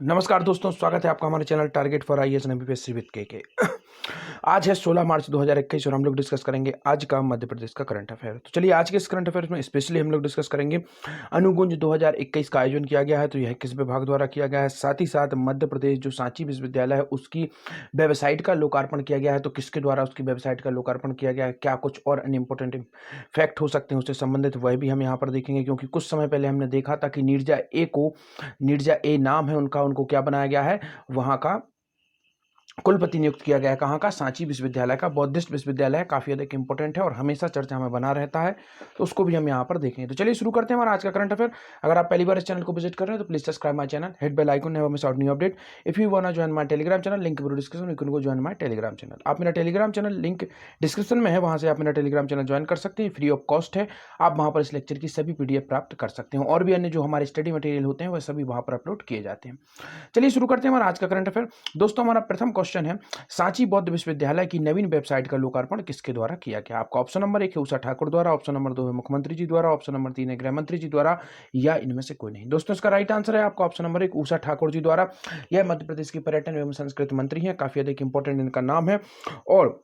नमस्कार दोस्तों, स्वागत है आपका हमारे channel target for IAS and MPSC with के। आज है 16 मार्च 2021 और हम लोग डिस्कस करेंगे आज का मध्य प्रदेश का करंट अफेयर। तो चलिए आज के इस करंट अफेयर में स्पेशली हम लोग डिस्कस करेंगे अनुगुंज 2021 का आयोजन किया गया है, तो यह किस विभाग द्वारा किया गया है। साथ ही साथ मध्य प्रदेश जो सांची विश्वविद्यालय है उसकी वेबसाइट का लोकार्पण किया गया है, तो किसके द्वारा उसकी वेबसाइट का लोकार्पण किया गया है, क्या कुछ और अन्य इंपॉर्टेंट फैक्ट हो सकते हैं उससे संबंधित, वह भी हम यहाँ पर देखेंगे। क्योंकि कुछ समय पहले हमने देखा था कि नीरजा ए नाम है उनका, उनको क्या बनाया गया है, वहाँ का कुलपति नियुक्त किया गया है। कहाँ का? सांची विश्वविद्यालय का, बौद्धिस्ट विश्वविद्यालय है, काफी अधिक इंपॉर्टेंट है और हमेशा चर्चा में बना रहता है, तो उसको भी हम यहाँ पर देखेंगे। तो चलिए शुरू करते हैं हमारा आज का करंट अफेयर। अगर आप पहली बार इस चैनल को विजिट कर रहे हैं तो please subscribe my channel, hit bell icon, never miss out new update. If you want to join my Telegram channel, link video description, you can go join my Telegram channel. आप मेरा Telegram channel link description में है, वहां से आप मेरा Telegram channel join कर सकते हैं, फ्री ऑफ कॉस्ट है। आप वहां पर इस लेक्चर की सभी पीडीएफ प्राप्त कर सकते हैं और भी अन्य जो हमारे स्टडी मटेरियल होते हैं वह सभी वहां पर अपलोड किए जाते हैं। चलिए शुरू करते हैं हमारा आज का करंट अफेयर। दोस्तों हमारा प्रथम क्वेश्चन है, सांची बौद्ध विश्वविद्यालय की नवीन वेबसाइट का लोकार्पण किसके द्वारा किया गया? आपका ऑप्शन नंबर 1 है उषा ठाकुर द्वारा, ऑप्शन नंबर 2 है मुख्यमंत्री जी द्वारा, ऑप्शन नंबर 3 है गृह मंत्री जी द्वारा, या इनमें से कोई नहीं। दोस्तों इसका राइट आंसर है आपका ऑप्शन नंबर 1 उषा ठाकुर जी द्वारा। यह मध्य प्रदेश की पर्यटन एवं संस्कृति मंत्री हैं, काफी अधिक इंपॉर्टेंट इनका नाम है। और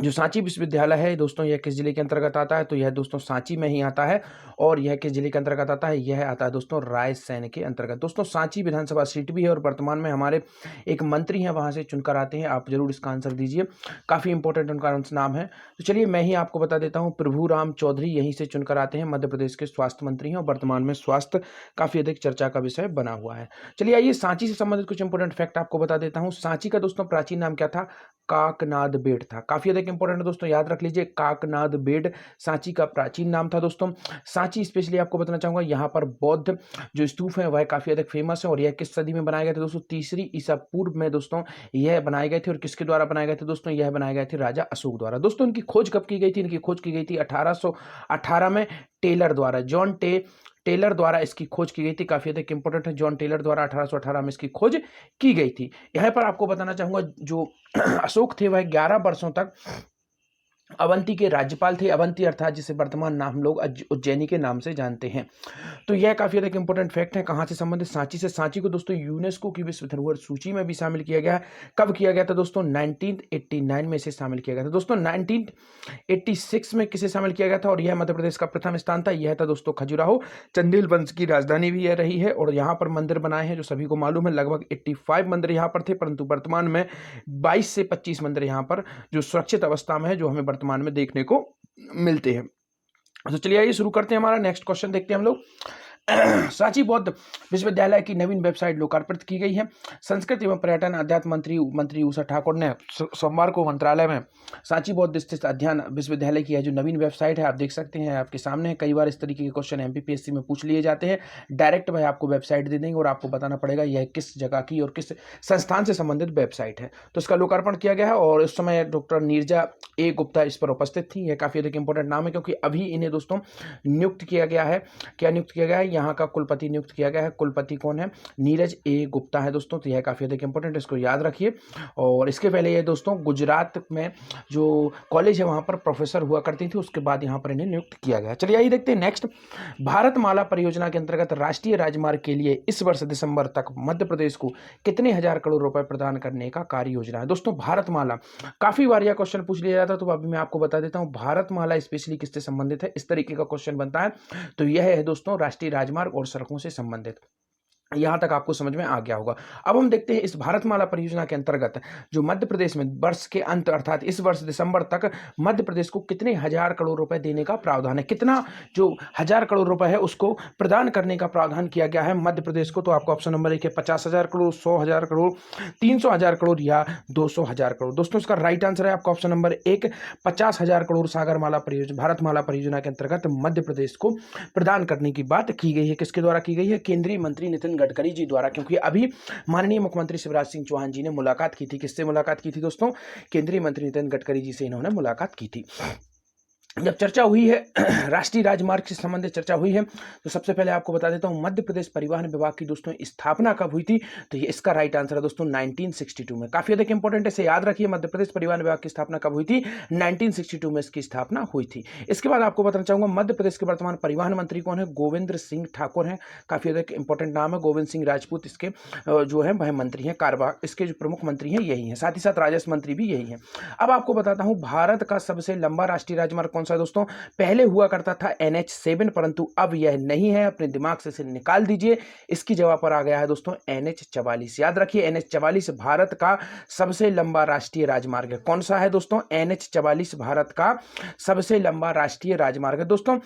जो सांची विश्वविद्यालय है दोस्तों, यह किस जिले के अंतर्गत आता है? तो यह दोस्तों सांची में ही आता है। और यह किस जिले के अंतर्गत आता है? यह आता है दोस्तों रायसेन के अंतर्गत। दोस्तों सांची विधानसभा सीट भी है और वर्तमान में हमारे एक मंत्री हैं वहां से चुनकर आते हैं। आप जरूर इसका आंसर दीजिए, काफी इंपॉर्टेंट उनका नाम है। तो चलिए मैं ही आपको बता देता हूँ, प्रभु राम चौधरी यहीं से चुनकर आते हैं, मध्य प्रदेश के स्वास्थ्य मंत्री हैं और वर्तमान में स्वास्थ्य काफी अधिक चर्चा का विषय बना हुआ है। चलिए आइए सांची से संबंधित कुछ इंपॉर्टेंट फैक्ट आपको बता देता हूँ। सांची का दोस्तों प्राचीन नाम क्या था? काकनाद बेट था। काफी अधिक इंपॉर्टेंट दोस्तों, याद रख लीजिए, काकनाद बेट सांची का प्राचीन नाम था। दोस्तों सांची स्पेशली आपको बताना चाहूंगा, यहाँ पर बौद्ध जो स्तूप है वह काफी अधिक फेमस है। और यह किस सदी में बनाए गए थे दोस्तों? तीसरी ईसा पूर्व में दोस्तों यह बनाए गए थे। और किसके द्वारा बनाए गए थे दोस्तों? यह बनाए गए थे राजा अशोक द्वारा। दोस्तों इनकी खोज कब की गई थी? इनकी खोज की गई थी 1818 में टेलर द्वारा, टेलर द्वारा इसकी खोज की गई थी। काफी अधिक इंपॉर्टेंट है, जॉन टेलर द्वारा 1818 में इसकी खोज की गई थी। यहाँ पर आपको बताना चाहूंगा, जो अशोक थे वह 11 वर्षों तक अवंती के राज्यपाल थे। अवंती अर्थात जिसे वर्तमान नाम हम लोग उज्जैनी के नाम से जानते हैं। तो यह काफी अधिक इंपॉर्टेंट फैक्ट है। कहां से संबंधित? सांची से। सांची को दोस्तों यूनेस्को की विश्व धरोहर सूची में भी शामिल किया गया है। कब किया गया था दोस्तों? 1989 में इसे शामिल किया गया था। दोस्तों 1986 में किसे शामिल किया गया था? और यह मध्य प्रदेश का प्रथम स्थान था। यह था दोस्तों खजुराहो, चंदेल वंश की राजधानी भी यह रही है। और यहाँ पर मंदिर बनाए हैं जो सभी को मालूम है, लगभग 85 मंदिर यहाँ पर थे, परंतु वर्तमान में 22 से 25 मंदिर यहाँ पर जो सुरक्षित अवस्था में है, जो हमें वर्तमान में देखने को मिलते हैं। तो चलिए आइए शुरू करते हैं, हमारा नेक्स्ट क्वेश्चन देखते हैं हम लोग। सांची बौद्ध विश्वविद्यालय की नवीन वेबसाइट लोकार्पित की गई है। संस्कृति एवं पर्यटन अध्यात्म मंत्री उषा ठाकुर ने सोमवार को मंत्रालय में सांची बौद्ध स्थित अध्ययन विश्वविद्यालय की है जो नवीन वेबसाइट है, आप देख सकते हैं, आपके सामने है। कई बार इस तरीके के क्वेश्चन एमपीपीएससी में पूछ लिए जाते हैं। डायरेक्ट भाई आपको वेबसाइट दे देंगे और आपको बताना पड़ेगा यह किस जगह की और किस संस्थान से संबंधित वेबसाइट है। तो इसका लोकार्पण किया गया है और उस समय डॉक्टर नीरजा ए गुप्ता इस पर उपस्थित थी। यह काफी अधिक इंपॉर्टेंट नाम है क्योंकि अभी इन्हें दोस्तों नियुक्त किया गया है। क्या नियुक्त किया गया है? यहाँ का कुलपति नियुक्त किया गया है। कुलपति कौन है? नीरज ए गुप्ता है दोस्तों। तो यह काफी अधिक इंपॉर्टेंट है, इसको याद रखिए। और इसके पहले ये दोस्तों गुजरात में जो कॉलेज है वहां पर प्रोफेसर हुआ करती थी, उसके बाद यहाँ पर इन्हें नियुक्त किया गया। चलिए आइए देखते हैं नेक्स्ट। भारतमाला परियोजना के अंतर्गत राष्ट्रीय राजमार्ग के लिए इस वर्ष दिसंबर तक मध्य प्रदेश को कितने हजार करोड़ रुपए प्रदान करने का कार्य योजना है? दोस्तों भारतमाला, काफी बार यह क्वेश्चन पूछ लिया जाता है, तो अभी मैं आपको बता देता हूं भारतमाला स्पेशली किससे संबंधित है, इस तरीके का क्वेश्चन बनता है। तो यह है दोस्तों राष्ट्रीय राजमार्ग और सड़कों से संबंधित। यहां तक आपको समझ में आ गया होगा। अब हम देखते हैं इस भारतमाला परियोजना के अंतर्गत जो मध्य प्रदेश में वर्ष के अंत अर्थात इस वर्ष दिसंबर तक मध्य प्रदेश को कितने हजार करोड़ रुपए देने का प्रावधान है। कितना जो हजार करोड़ रुपए है उसको प्रदान करने का प्रावधान किया गया है मध्य प्रदेश को। तो आपको ऑप्शन नंबर 1 है 50,000 करोड़, 100,000 करोड़, 300,000 करोड़ या 200,000 करोड़। दोस्तों इसका राइट आंसर है आपका ऑप्शन नंबर 1 50,000 करोड़ सागरमाला परियोजना भारतमाला परियोजना के अंतर्गत मध्य प्रदेश को प्रदान करने की बात की गई है। किसके द्वारा की गई है? केंद्रीय मंत्री नितिन गडकरी जी द्वारा। क्योंकि अभी माननीय मुख्यमंत्री शिवराज सिंह चौहान जी ने मुलाकात की थी। किससे मुलाकात की थी दोस्तों? केंद्रीय मंत्री नितिन गडकरी जी से इन्होंने मुलाकात की थी। जब चर्चा हुई है राष्ट्रीय राजमार्ग से संबंधित चर्चा हुई है, तो सबसे पहले आपको बता देता हूं मध्य प्रदेश परिवहन विभाग की दोस्तों स्थापना कब हुई थी। तो ये इसका राइट आंसर है दोस्तों 1962 में। काफी अधिक इंपॉर्टेंट है, इसे याद रखिए। मध्य प्रदेश परिवहन विभाग की स्थापना कब हुई थी? 1962 में इसकी स्थापना हुई थी। इसके बाद आपको बताना चाहूंगा मध्य प्रदेश के वर्तमान परिवहन मंत्री कौन है? गोविंद सिंह ठाकुर हैं। काफी अधिक इंपॉर्टेंट नाम है। गोविंद सिंह राजपूत इसके जो है वह मंत्री हैं, कार्यवाहक इसके जो प्रमुख मंत्री हैं यही हैं, साथ ही साथ राजस्व मंत्री भी यही हैं। अब आपको बताता हूं भारत का सबसे लंबा राष्ट्रीय राजमार्ग कौन सा है दोस्तों? पहले हुआ करता था NH7, परंतु अब यह नहीं है। अपने दिमाग से इसे निकाल दीजिए। इसकी जगह पर आ गया है दोस्तों NH44। याद रखिए NH44 भारत का सबसे लंबा राष्ट्रीय राजमार्ग है। कौन सा है दोस्तों? NH44 भारत का सबसे लंबा राष्ट्रीय राजमार्ग है दोस्तों।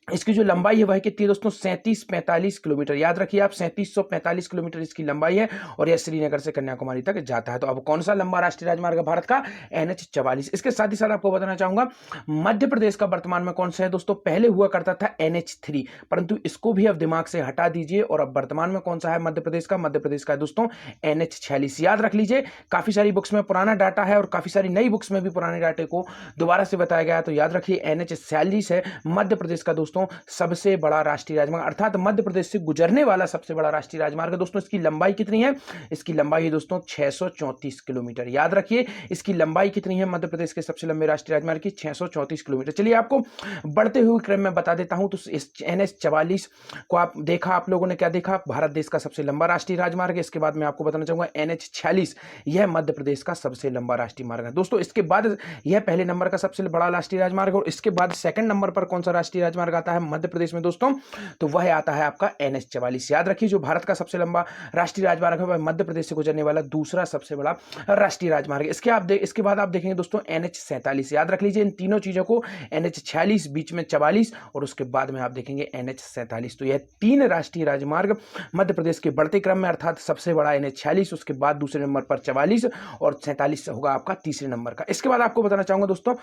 इसकी जो लंबाई है वह कितनी है दोस्तों? 3745 किलोमीटर। याद रखिए आप, 3745 किलोमीटर इसकी लंबाई है और यह श्रीनगर से कन्याकुमारी तक जाता है। तो अब कौन सा लंबा राष्ट्रीय राजमार्ग है भारत का? NH44। इसके साथ ही साथ आपको बताना चाहूंगा मध्य प्रदेश का वर्तमान में कौन सा है दोस्तों? पहले हुआ करता था NH3, परंतु इसको भी अब दिमाग से हटा दीजिए और अब वर्तमान में कौन सा है मध्य प्रदेश का? मध्य प्रदेश का है दोस्तों NH46। याद रख लीजिए, काफी सारी बुक्स में पुराना डाटा है और काफी सारी नई बुक्स में भी पुराने डाटे को दोबारा से बताया गया है। तो याद रखिए NH46 है मध्य प्रदेश का दोस्तों सबसे बड़ा राष्ट्रीय राजमार्ग, अर्थात मध्य प्रदेश से गुजरने वाला सबसे बड़ा राष्ट्रीय राजमार्ग है दोस्तों। इसकी लंबाई कितनी है? इसकी लंबाई है दोस्तों 634 किलोमीटर। याद रखिए इसकी लंबाई कितनी है मध्य प्रदेश के सबसे लंबे राष्ट्रीय राजमार्ग की? 634 किलोमीटर। चलिए आपको बढ़ते हुए क्रम में बता देता हूं। तो इस NH44 को आप देखा, आप लोगों ने क्या देखा? भारत देश का सबसे लंबा राष्ट्रीय राजमार्ग है। इसके बाद मैं आपको बताना चाहूंगा NH46 यह मध्य प्रदेश का सबसे लंबा राष्ट्रीय मार्ग है दोस्तों। इसके बाद यह पहले नंबर का सबसे बड़ा राष्ट्रीय राजमार्ग और इसके बाद सेकंड नंबर पर कौन सा राष्ट्रीय राजमार्ग आता है मध्य प्रदेश में दोस्तों? तो वह आता है आपका NH44। याद रखिए जो भारत का सबसे लंबा राष्ट्रीय राजमार्ग है वह मध्य प्रदेश से गुजरने वाला दूसरा सबसे बड़ा राष्ट्रीय राजमार्ग है। इसके बाद आप देखेंगे दोस्तों NH47। याद रख लीजिए इन तीनों चीजों को, NH46 बीच में 44 और उसके बाद में आप देखेंगे NH47। तो यह तीन राष्ट्रीय राजमार्ग मध्य प्रदेश के बढ़ते क्रम में, अर्थात सबसे बड़ा NH46, उसके बाद दूसरे नंबर पर 44 और 47 होगा आपका तीसरे नंबर का। इसके बाद आपको बताना चाहूंगा दोस्तों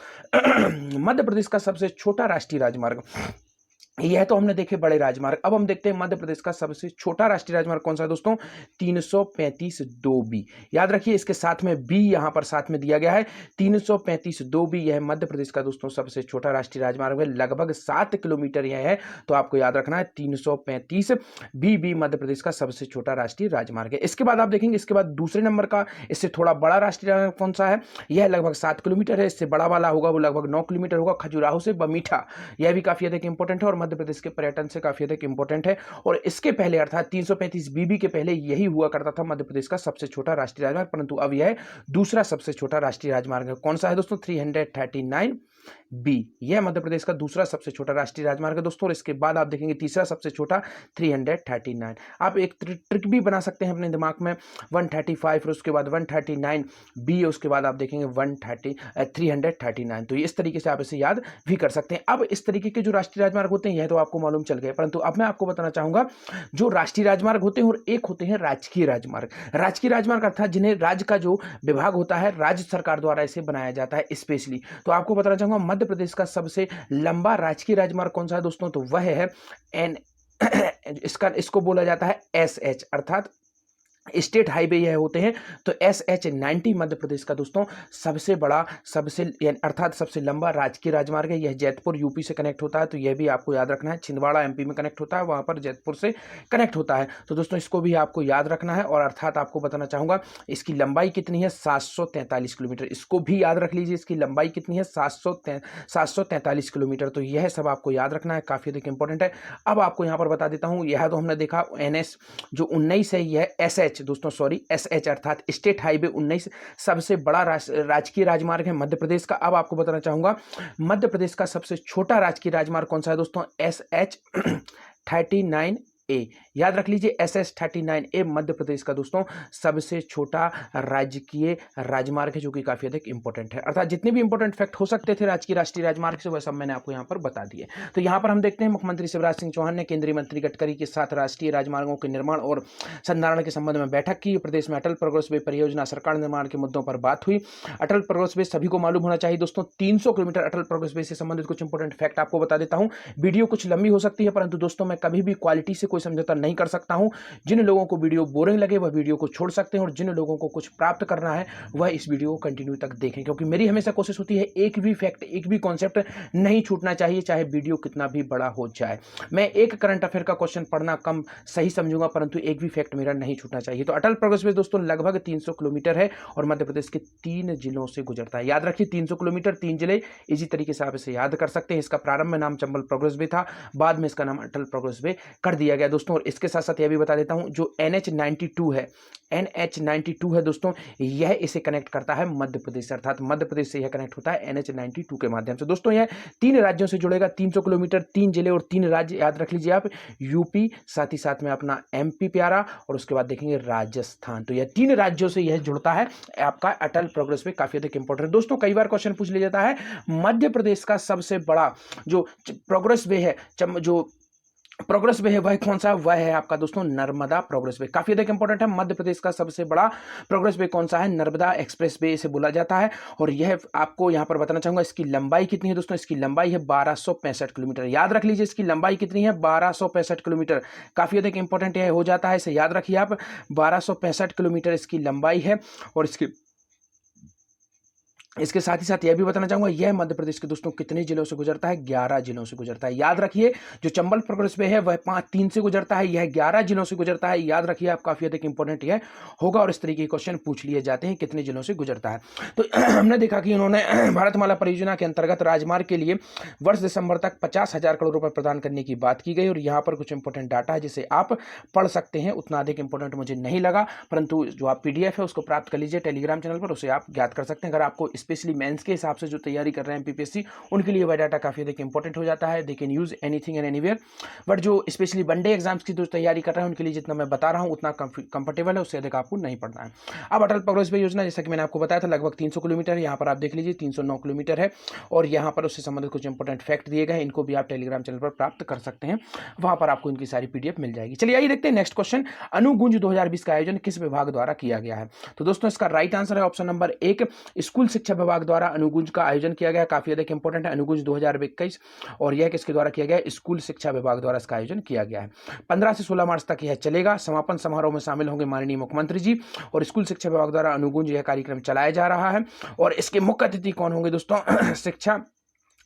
मध्य प्रदेश का सबसे छोटा राष्ट्रीय राजमार्ग, यह तो हमने देखे बड़े राजमार्ग। अब हम देखते हैं मध्य प्रदेश का सबसे छोटा राष्ट्रीय राजमार्ग कौन सा है दोस्तों? 335 2B। याद रखिए इसके साथ में B यहां पर साथ में दिया गया है। 335 2B यह मध्य प्रदेश का दोस्तों सबसे छोटा राष्ट्रीय राजमार्ग है। लगभग 7 किलोमीटर यह है, तो आपको याद रखना है 335 BB मध्य प्रदेश का सबसे छोटा राष्ट्रीय राजमार्ग है। इसके बाद आप देखेंगे, इसके बाद दूसरे नंबर का इससे थोड़ा बड़ा राष्ट्रीय राजमार्ग कौन सा है? यह लगभग 7 किलोमीटर है। इससे बड़ा वाला होगा वो लगभग 9 किलोमीटर होगा, खजुराहो से बमीठा। यह भी काफी अधिक इंपॉर्टेंट है और मध्य प्रदेश के पर्यटन से काफी अधिक इंपॉर्टेंट है। और इसके पहले अर्थात 335 BB के पहले यही हुआ करता था मध्य प्रदेश का सबसे छोटा राष्ट्रीय राजमार्ग, परंतु अब यह दूसरा सबसे छोटा राष्ट्रीय राजमार्ग है। कौन सा है दोस्तों? 339B। यह मध्य प्रदेश का दूसरा सबसे छोटा राष्ट्रीय राजमार्ग है दोस्तों। और इसके बाद आप देखेंगे तीसरा सबसे छोटा 339। आप एक ट्रिक भी बना सकते हैं अपने दिमाग में, 135 और उसके बाद 139B, उसके बाद आप देखेंगे 339। तो इस तरीके से आप इसे याद भी कर सकते हैं। अब इस तरीके के जो राष्ट्रीय राजमार्ग होते हैं यह तो आपको मालूम चल गए, परंतु अब मैं आपको बताना चाहूंगा जो राष्ट्रीय राजमार्ग होते हैं और एक होते हैं राजकीय राजमार्ग। राजकीय राजमार्ग अर्थात जिन्हें राज्य का जो विभाग होता है, राज्य सरकार द्वारा इसे बनाया जाता है स्पेशली। तो आपको बताना चाहूंगा मध्य प्रदेश का सबसे लंबा राजकीय राजमार्ग कौन सा है दोस्तों? तो वह है इसको बोला जाता है SH, अर्थात स्टेट हाईवे यह होते हैं। तो SH90 मध्य प्रदेश का दोस्तों सबसे बड़ा अर्थात सबसे लंबा राजकीय राजमार्ग है। यह जैतपुर यूपी से कनेक्ट होता है, तो यह भी आपको याद रखना है। छिंदवाड़ा MP में कनेक्ट होता है, वहां पर जैतपुर से कनेक्ट होता है। तो दोस्तों इसको भी आपको याद रखना है। और अर्थात आपको बताना चाहूंगा इसकी लंबाई कितनी है? 743 किलोमीटर। इसको भी याद रख लीजिए, इसकी लंबाई कितनी है? 743 किलोमीटर। तो यह सब आपको याद रखना है, काफी अधिक इंपॉर्टेंट है। अब आपको यहां पर बता देता हूं, यह तो हमने देखा NS जो 19 है, यह SH दोस्तों सॉरी SH अर्थात स्टेट हाईवे 19 सबसे बड़ा राजकीय राजमार्ग है मध्य प्रदेश का। अब आपको बताना चाहूंगा मध्य प्रदेश का सबसे छोटा राजकीय राजमार्ग कौन सा है दोस्तों? SH39A। याद रख लीजिए SH39A मध्य प्रदेश का दोस्तों सबसे छोटा राजकीय राजमार्ग है, जो कि काफी अधिक इंपॉर्टेंट है। अर्थात जितने भी इंपॉर्टेंट फैक्ट हो सकते थे राजकीय राष्ट्रीय राजमार्ग से, वह सब मैंने आपको यहाँ पर बता दिए। तो यहाँ पर हम देखते हैं मुख्यमंत्री शिवराज सिंह चौहान ने केंद्रीय मंत्री गडकरी के साथ राष्ट्रीय राजमार्गों के निर्माण और संधारण के संबंध में बैठक की। प्रदेश में अटल प्रोग्रेस वे परियोजना सरकार निर्माण के मुद्दों पर बात हुई। अटल प्रोग्रेस वे सभी को मालूम होना चाहिए दोस्तों। 300 किलोमीटर अटल प्रोग्रेस वे से संबंधित कुछ इंपॉर्टेंट फैक्ट आपको बता देता हूं। वीडियो कुछ लंबी हो सकती है, परंतु दोस्तों मैं कभी भी क्वालिटी से कोई समझौता नहीं कर सकता हूं। जिन लोगों को वीडियो बोरिंग लगे वह वीडियो को छोड़ सकते हैं, और जिन लोगों को कुछ प्राप्त करना है वह इस वीडियो को कंटिन्यू तक देखें, क्योंकि मेरी हमेशा कोशिश होती है एक भी फैक्ट, एक भी कॉन्सेप्ट नहीं छूटना चाहिए, चाहे वीडियो कितना भी बड़ा हो जाए। मैं एक करंट अफेयर का क्वेश्चन पढ़ना कम सही समझूंगा, परंतु एक भी फैक्ट मेरा नहीं छूटना चाहिए। तो अटल प्रोग्रेस वे दोस्तों लगभग 300 किलोमीटर है और मध्य प्रदेश के 3 जिलों से गुजरता है। याद रखिए 300 किलोमीटर, 3 जिले, इसी तरीके से आप इसे याद कर सकते हैं। इसका प्रारंभ में नाम चंबल प्रोग्रेस वे था, बाद में इसका नाम अटल प्रोग्रेस वे कर दिया गया दोस्तों। और इसके साथ साथ यह भी बता देता हूं, जो NH92 है, NH92 है दोस्तों, यह इसे कनेक्ट करता है मध्य प्रदेश, अर्थात मध्य प्रदेश से यह कनेक्ट होता है NH92 के माध्यम से। दोस्तों यह 3 राज्यों से जुड़ेगा, 300 किलोमीटर, 3 जिले और 3 राज्य याद रख लीजिए आप, यूपी, साथ ही साथ में अपना MP प्यारा, और उसके बाद देखेंगे राजस्थान। तो यह 3 राज्यों से यह जुड़ता है आपका अटल प्रोग्रेस वे, काफी अधिक इंपॉर्टेंट है दोस्तों। कई बार क्वेश्चन पूछ लिया जाता है, मध्य प्रदेश का सबसे बड़ा जो प्रोग्रेस वे है, जो प्रोग्रेस वे है वह कौन सा, वह है आपका दोस्तों नर्मदा प्रोग्रेस वे, काफी अधिक इंपॉर्टेंट है। मध्य प्रदेश का सबसे बड़ा प्रोग्रेस वे कौन सा है, नर्मदा एक्सप्रेस वे इसे बोला जाता है। और यह आपको यहां पर बताना चाहूंगा, इसकी लंबाई कितनी है दोस्तों, इसकी लंबाई है 1265 किलोमीटर। याद रख लीजिए इसकी लंबाई कितनी है, 1265 किलोमीटर, काफी अधिक इंपॉर्टेंट यह हो जाता है, इसे याद रखिए आप, 1265 किलोमीटर इसकी लंबाई है। और इसके साथ ही साथ यह भी बताना चाहूंगा, यह मध्य प्रदेश के दोस्तों कितने जिलों से गुजरता है, 11 जिलों से गुजरता है। याद रखिए जो चंबल प्रोग्रेस वे है वह 3 से गुजरता है, यह 11 जिलों से गुजरता है। याद रखिए आप, काफी अधिक इंपॉर्टेंट यह होगा, और इस तरीके के क्वेश्चन पूछ लिए जाते हैं कितने जिलों से गुजरता है। तो हमने देखा कि उन्होंने भारतमाला परियोजना के अंतर्गत राजमार्ग के लिए वर्ष दिसंबर तक 50,000 करोड़ रुपए प्रदान करने की बात की गई, और यहाँ पर कुछ इंपॉर्टेंट डाटा है जिसे आप पढ़ सकते हैं। उतना अधिक इंपॉर्टेंट मुझे नहीं लगा, परंतु जो आप PDF है उसको प्राप्त कर लीजिए टेलीग्राम चैनल पर, उसे आप ज्ञात कर सकते हैं। अगर आपको स्पेशली मेंस के हिसाब से जो तैयारी कर रहे हैं MPPSC, उनके लिए वह डाटा काफी अधिक इंपॉर्टेंट हो जाता है। They can use anything and anywhere, but जो स्पेशली वनडे एग्जाम्स की जो तैयारी कर रहे हैं उनके लिए जितना मैं बता रहा हूं उतना कंफर्टेबल है, उससे अधिक आपको नहीं पढ़ना है। अब अटल प्रोग्रेस वे योजना, जैसा कि मैंने आपको बताया था, लगभग 300 किलोमीटर है। यहाँ पर आप देख लीजिए 309 किलोमीटर है, और यहाँ पर उससे संबंधित कुछ इंपॉर्टेंट फैक्ट दिए गए, इनको भी आप टेलीग्राम चैनल पर प्राप्त कर सकते हैं, वहां पर आपको इनकी सारी PDF मिल जाएगी। चलिए आइए देखते हैं नेक्स्ट क्वेश्चन, अनुगुंज 2020 का आयोजन किस विभाग द्वारा किया गया है। तो दोस्तों इसका राइट आंसर है ऑप्शन नंबर 1, स्कूल शिक्षा विभाग द्वारा अनुगुंज का आयोजन किया गया, काफी अधिक इंपॉर्टेंट है, अनुगुंज 2021, और यह किसके द्वारा किया गया, स्कूल शिक्षा विभाग द्वारा इसका आयोजन किया गया है। 15 से 16 मार्च तक यह चलेगा। समापन समारोह में शामिल होंगे माननीय मुख्यमंत्री जी, और स्कूल शिक्षा विभाग द्वारा अनुगुंज यह कार्यक्रम चलाया जा रहा है। और इसके मुख्य अतिथि कौन होंगे दोस्तों, शिक्षा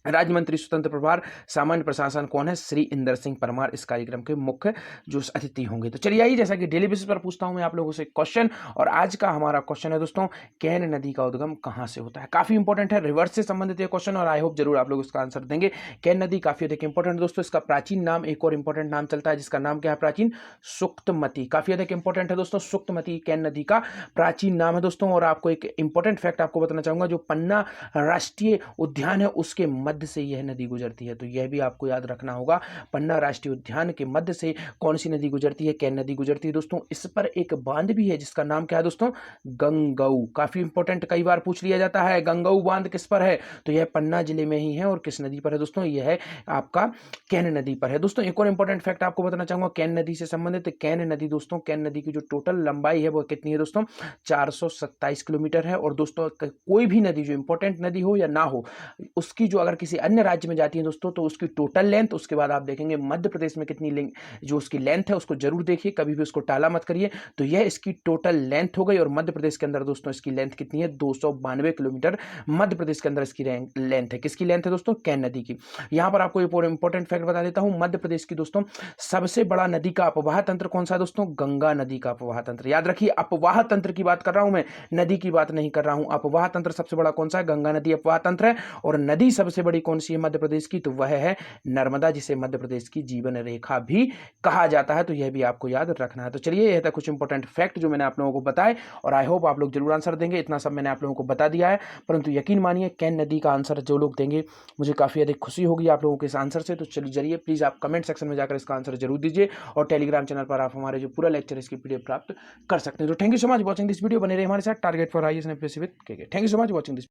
राज्य मंत्री स्वतंत्र प्रभार सामान्य प्रशासन कौन है, श्री इंदर सिंह परमार इस कार्यक्रम के मुख्य जो अतिथि होंगे। तो चलिए आइए, जैसा कि डेली बेसिस पर पूछता हूं मैं आप लोगों से क्वेश्चन, और आज का हमारा क्वेश्चन है दोस्तों, कैन नदी का उद्गम कहां से होता है। काफी इंपॉर्टेंट है, रिवर्स से संबंधित ये क्वेश्चन, और आई होप जरूर आप लोग इसका आंसर देंगे। कैन नदी काफी अधिक इंपॉर्टेंट है दोस्तों, इसका प्राचीन नाम, एक और इंपॉर्टेंट नाम चलता है जिसका नाम क्या है, प्राचीन सुक्तमती, काफी अधिक इंपॉर्टेंट है दोस्तों, सुक्तमती कैन नदी का प्राचीन नाम है दोस्तों। और आपको एक इंपॉर्टेंट फैक्ट आपको बताना चाहूंगा, जो पन्ना राष्ट्रीय उद्यान है उसके मध्य से यह नदी गुजरती है, तो यह भी आपको याद रखना होगा, पन्ना राष्ट्रीय उद्यान के मध्य से कौन सी नदी गुजरती है, कैन नदी गुजरती है दोस्तों। इस पर एक बांध भी है जिसका नाम क्या है दोस्तों, गंगऊ, काफी इंपॉर्टेंट, कई बार पूछ लिया जाता है गंगऊ बांध किस पर है, तो यह पन्ना जिले में ही है, और किस नदी पर है दोस्तों, यह है आपका कैन नदी पर है दोस्तों। एक और इंपॉर्टेंट फैक्ट आपको बताना चाहूंगा कैन नदी से संबंधित, कैन नदी दोस्तों, कैन नदी की जो टोटल लंबाई है वो कितनी है दोस्तों, 427 किलोमीटर है। और दोस्तों कोई भी नदी जो इंपॉर्टेंट नदी हो या ना हो, उसकी जो अगर किसी अन्य राज्य में जाती है दोस्तों, तो उसकी टोटल लेंथ, उसके बाद आप देखेंगे मध्य प्रदेश में कितनी जो उसकी लेंथ है उसको जरूर देखिए, कभी भी उसको टाला मत करिए। तो यह इसकी टोटल लेंथ हो गई, और मध्य प्रदेश के अंदर दोस्तों इसकी लेंथ कितनी है, 292 किलोमीटर मध्य प्रदेश के अंदर इसकी लेंथ है। किसकी लेंथ है दोस्तों, कैन नदी की। यहां पर आपको एक और इंपॉर्टेंट फैक्ट बता देता हूं, मध्य प्रदेश की दोस्तों सबसे बड़ा नदी का अपवाह तंत्र कौन सा है दोस्तों, गंगा नदी का अपवाह तंत्र। याद रखिए अपवाह तंत्र की बात कर रहा हूं मैं, नदी की बात नहीं कर रहा हूं। अपवाह तंत्र सबसे बड़ा कौन सा है, गंगा नदी अपवाह तंत्र है। और नदी सबसे बड़ी कौन सी है मध्य प्रदेश की, तो वह है नर्मदा, जिसे मध्य प्रदेश की जीवन रेखा भी कहा जाता है। तो यह भी आपको याद रखना है। तो चलिए यह था कुछ इंपॉर्टेंट फैक्ट जो मैंने आप लोगों को बताए, और आई होप आप लोग जरूर आंसर देंगे। इतना सब मैंने आप लोगों को बता दिया है, परंतु यकीन मानिए कैन नदी का आंसर जो लोग देंगे मुझे काफी अधिक खुशी होगी आप लोगों के इस आंसर से। तो चलिए प्लीज आप कमेंट सेक्शन में जाकर इसका आंसर जरूर दीजिए, और टेलीग्राम चैनल पर आप हमारे जो पूरा लेक्चर इसकी PDF प्राप्त कर सकते हैं। तो thank you so much watching this video, बने रहे हमारे साथ, target for IAS and MPSC with KK। Thank you so much watching this.